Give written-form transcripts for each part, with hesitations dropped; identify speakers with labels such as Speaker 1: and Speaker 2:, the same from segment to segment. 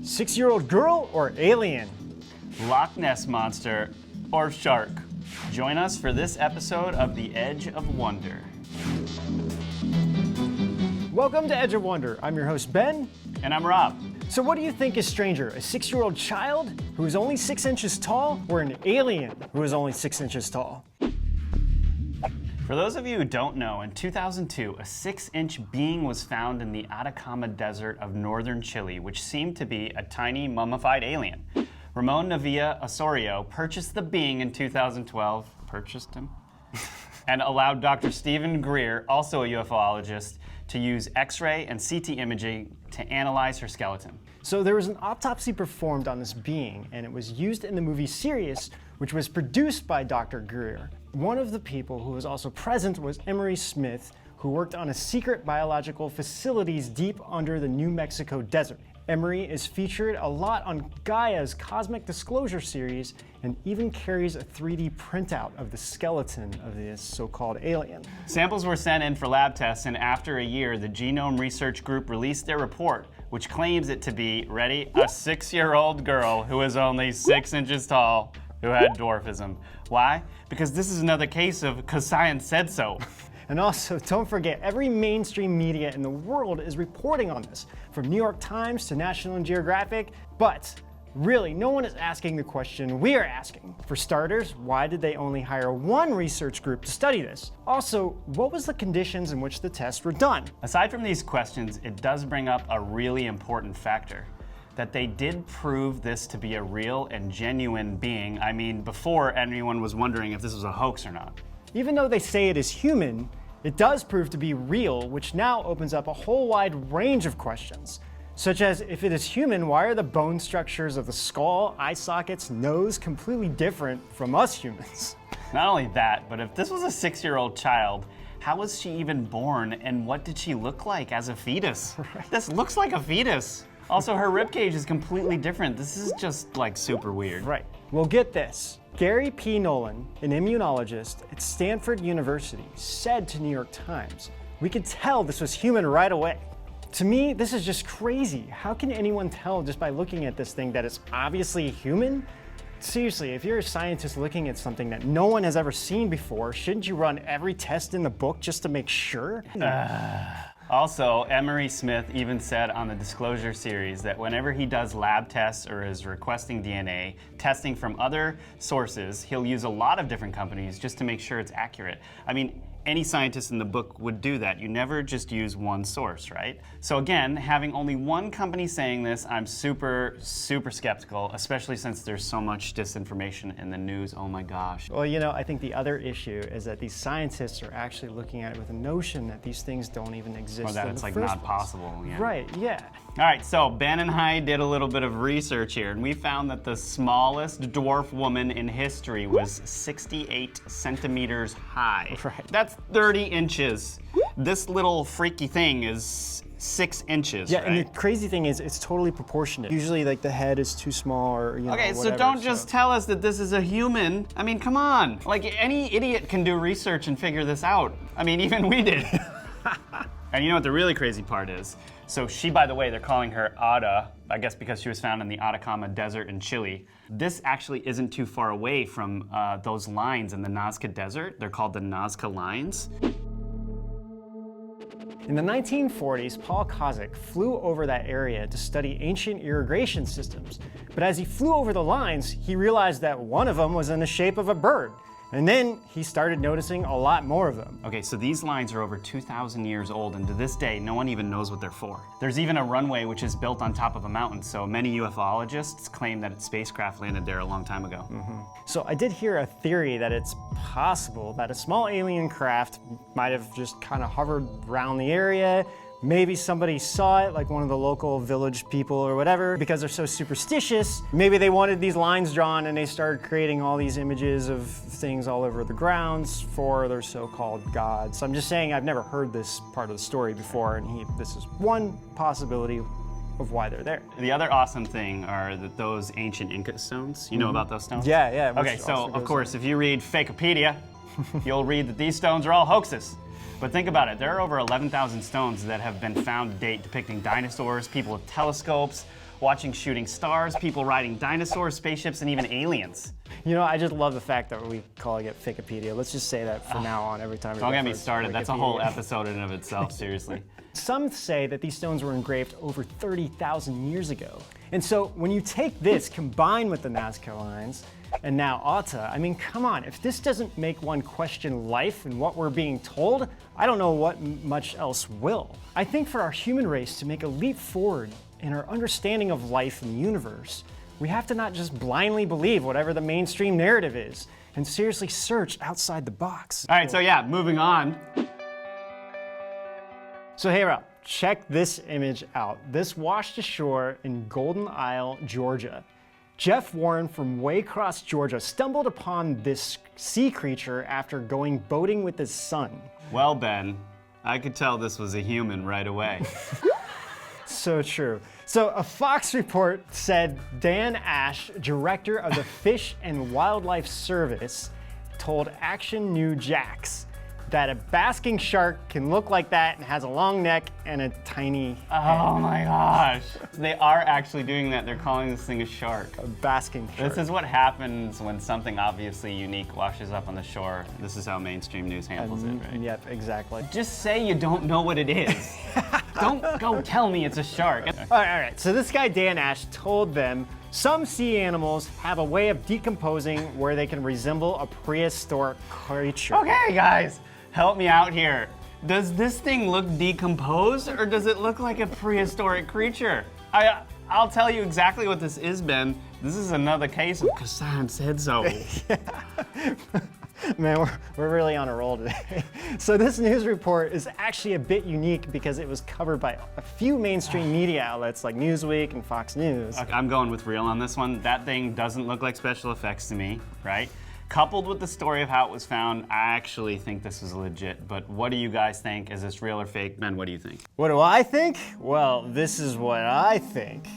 Speaker 1: 6-year-old girl or alien?
Speaker 2: Loch Ness Monster or shark? Join us for this episode of The Edge of Wonder.
Speaker 1: Welcome to Edge of Wonder. I'm your host, Ben.
Speaker 2: And I'm Rob.
Speaker 1: So what do you think is stranger, a 6-year-old child who is only 6 inches tall or an alien who is only 6 inches tall?
Speaker 2: For those of you who don't know, in 2002, a 6-inch being was found in the Atacama Desert of northern Chile, which seemed to be a tiny mummified alien. Ramón Navia-Osorio purchased the being in 2012, and allowed Dr. Stephen Greer, also a ufologist, to use X-ray and CT imaging to analyze her skeleton.
Speaker 1: So there was an autopsy performed on this being, and it was used in the movie Sirius, which was produced by Dr. Greer. One of the people who was also present was Emery Smith, who worked on a secret biological facilities deep under the New Mexico desert. Emery is featured a lot on Gaia's Cosmic Disclosure series and even carries a 3D printout of the skeleton of this so-called alien.
Speaker 2: Samples were sent in for lab tests, and after a year, the Genome Research Group released their report, which claims it to be, ready, a 6-year-old girl who is only 6 inches tall who had dwarfism. Why? Because this is another case of 'cause science said so.
Speaker 1: And also, don't forget, every mainstream media in the world is reporting on this, from New York Times to National Geographic, but really, no one is asking the question we are asking. For starters, why did they only hire one research group to study this? Also, what was the conditions in which the tests were done?
Speaker 2: Aside from these questions, it does bring up a really important factor, that they did prove this to be a real and genuine being. I mean, before anyone was wondering if this was a hoax or not.
Speaker 1: Even though they say it is human, it does prove to be real, which now opens up a whole wide range of questions. Such as, if it is human, why are the bone structures of the skull, eye sockets, nose completely different from us humans?
Speaker 2: Not only that, but if this was a 6-year-old child, how was she even born, and what did she look like as a fetus? Right. This looks like a fetus. Also, her ribcage is completely different. This is just like super weird.
Speaker 1: Right. Well, get this. Gary P. Nolan, an immunologist at Stanford University, said to New York Times, "We could tell this was human right away." To me, this is just crazy. How can anyone tell just by looking at this thing that it's obviously human? Seriously, if you're a scientist looking at something that no one has ever seen before, shouldn't you run every test in the book just to make sure?
Speaker 2: Also, Emery Smith even said on the Disclosure series that whenever he does lab tests or is requesting DNA testing from other sources, he'll use a lot of different companies just to make sure it's accurate. I mean, any scientist in the book would do that. You never just use one source, right? So again, having only one company saying this, I'm super, super skeptical, especially since there's so much disinformation in the news. Oh my gosh.
Speaker 1: Well, you know, I think the other issue is that these scientists are actually looking at it with a notion that these things don't even exist.
Speaker 2: Or that it's like not possible. Yeah.
Speaker 1: Right, yeah.
Speaker 2: All right, so Ben and I did a little bit of research here, and we found that the smallest dwarf woman in history was 68 centimeters high.
Speaker 1: Right.
Speaker 2: That's 30 inches. This little freaky thing is 6 inches,
Speaker 1: Yeah,
Speaker 2: right?
Speaker 1: and the crazy thing is it's totally proportionate. Usually, like, the head is too small or, you know,
Speaker 2: Okay,
Speaker 1: whatever,
Speaker 2: so don't just tell us that this is a human. I mean, come on. Like, any idiot can do research and figure this out. I mean, even we did. And you know what the really crazy part is? So she, by the way, they're calling her Ada, I guess because she was found in the Atacama Desert in Chile. This actually isn't too far away from those lines in the Nazca Desert. They're called the Nazca Lines.
Speaker 1: In the 1940s, Paul Kozik flew over that area to study ancient irrigation systems. But as he flew over the lines, he realized that one of them was in the shape of a bird. And then he started noticing a lot more of them.
Speaker 2: Okay, so these lines are over 2,000 years old, and to this day, no one even knows what they're for. There's even a runway which is built on top of a mountain, so many ufologists claim that a spacecraft landed there a long time ago.
Speaker 1: Mm-hmm. So I did hear a theory that it's possible that a small alien craft might have just kind of hovered around the area. Maybe somebody saw it, like one of the local village people or whatever, because they're so superstitious. Maybe they wanted these lines drawn and they started creating all these images of things all over the grounds for their so-called gods. I'm just saying I've never heard this part of the story before, and this is one possibility of why they're there.
Speaker 2: The other awesome thing are those ancient Inca stones. You know about those stones?
Speaker 1: Yeah, yeah.
Speaker 2: Okay, so of course, if you read Fakepedia, you'll read that these stones are all hoaxes. But think about it, there are over 11,000 stones that have been found to date depicting dinosaurs, people with telescopes, watching shooting stars, people riding dinosaurs, spaceships, and even aliens.
Speaker 1: You know, I just love the fact that we're calling it Wikipedia. Let's just say that from now on every time we
Speaker 2: Don't get me
Speaker 1: refer to
Speaker 2: started. That's a whole
Speaker 1: Wikipedia.
Speaker 2: episode in and of itself, seriously.
Speaker 1: Some say that these stones were engraved over 30,000 years ago. And so when you take this combined with the Nazca lines and now Ata, I mean, come on, if this doesn't make one question life and what we're being told, I don't know what much else will. I think for our human race to make a leap forward in our understanding of life and the universe, we have to not just blindly believe whatever the mainstream narrative is and seriously search outside the box.
Speaker 2: All right, so yeah, moving on.
Speaker 1: So hey Rob, check this image out. This washed ashore in Golden Isle, Georgia. Jeff Warren from Waycross, Georgia stumbled upon this sea creature after going boating with his son.
Speaker 2: Well, Ben, I could tell this was a human right away.
Speaker 1: So true. So a Fox report said Dan Ash, director of the Fish and Wildlife Service, told Action New Jax that a basking shark can look like that and has a long neck and a tiny head.
Speaker 2: Oh my gosh. They are actually doing that. They're calling this thing a shark.
Speaker 1: A basking shark.
Speaker 2: This is what happens when something obviously unique washes up on the shore. This is how mainstream news handles it, right?
Speaker 1: Yep, exactly.
Speaker 2: Just say you don't know what it is. Don't go tell me it's a shark.
Speaker 1: All right. So this guy, Dan Ash, told them some sea animals have a way of decomposing where they can resemble a prehistoric creature.
Speaker 2: Okay, guys, help me out here. Does this thing look decomposed or does it look like a prehistoric creature? I'll tell you exactly what this is, Ben. This is another case of Kassan said so.
Speaker 1: Man, we're really on a roll today. So this news report is actually a bit unique because it was covered by a few mainstream media outlets like Newsweek and Fox News.
Speaker 2: Okay, I'm going with real on this one. That thing doesn't look like special effects to me, right? Coupled with the story of how it was found, I actually think this is legit. But what do you guys think? Is this real or fake? Ben, what do you think?
Speaker 1: What do I think? Well, this is what I think.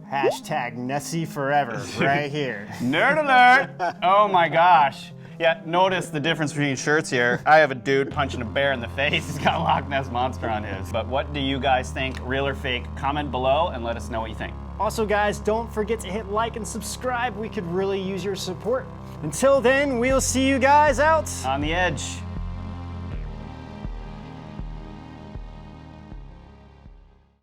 Speaker 1: Hashtag Nessie forever, right here.
Speaker 2: Nerd alert! Oh my gosh. Yeah, notice the difference between shirts here. I have a dude punching a bear in the face. He's got a Loch Ness Monster on his. But what do you guys think, real or fake? Comment below and let us know what you think.
Speaker 1: Also guys, don't forget to hit like and subscribe. We could really use your support. Until then, we'll see you guys out
Speaker 2: On the edge.